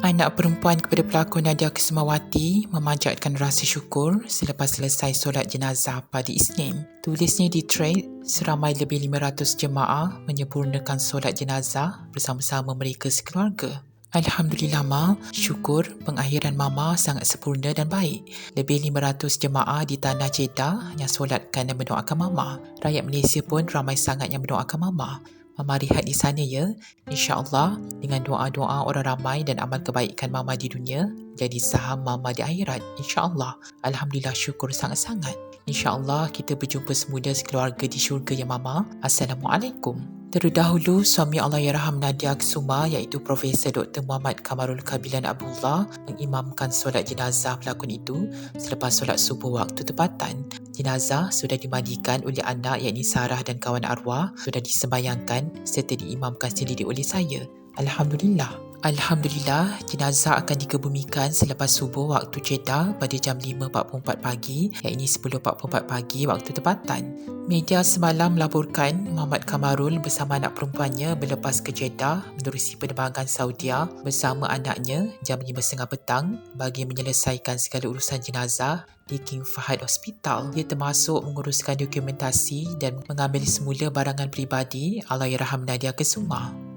Anak perempuan kepada pelakon Nadia Kesumawati memanjatkan rasa syukur selepas selesai solat jenazah pada Isnin. Tulisnya di thread, seramai lebih 500 jemaah menyempurnakan solat jenazah bersama-sama mereka sekeluarga. Alhamdulillah Ma, syukur pengakhiran Mama sangat sempurna dan baik. Lebih 500 jemaah di tanah Jeddah yang solatkan dan mendoakan Mama. Rakyat Malaysia pun ramai sangat yang mendoakan Mama. Mama rehat di sana ya. InsyaAllah dengan doa-doa orang ramai dan amal kebaikan Mama di dunia, jadi saham Mama di akhirat. InsyaAllah. Alhamdulillah, syukur sangat-sangat. InsyaAllah kita berjumpa semula sekeluarga di syurga ya Mama. Assalamualaikum. Terdahulu, suami Allahyarham Nadia Kesuma iaitu Profesor Dr. Muhammad Kamarul Kabilan Abdullah mengimamkan solat jenazah pelakon itu selepas solat subuh waktu tempatan. Jenazah sudah dimandikan oleh anak iaitu Sarah dan kawan arwah, sudah disembayangkan serta diimamkan sendiri oleh saya. Alhamdulillah. Alhamdulillah, jenazah akan dikebumikan selepas subuh waktu Jeddah pada jam 5.44 pagi, iaitu 10.44 pagi waktu tempatan. Media semalam melaporkan Muhammad Kamarul bersama anak perempuannya berlepas ke Jeddah menerusi penerbangan Saudia bersama anaknya jam 5.30 petang bagi menyelesaikan segala urusan jenazah di King Fahad Hospital. Ia termasuk menguruskan dokumentasi dan mengambil semula barangan peribadi Allahyarham Nadia Kesuma.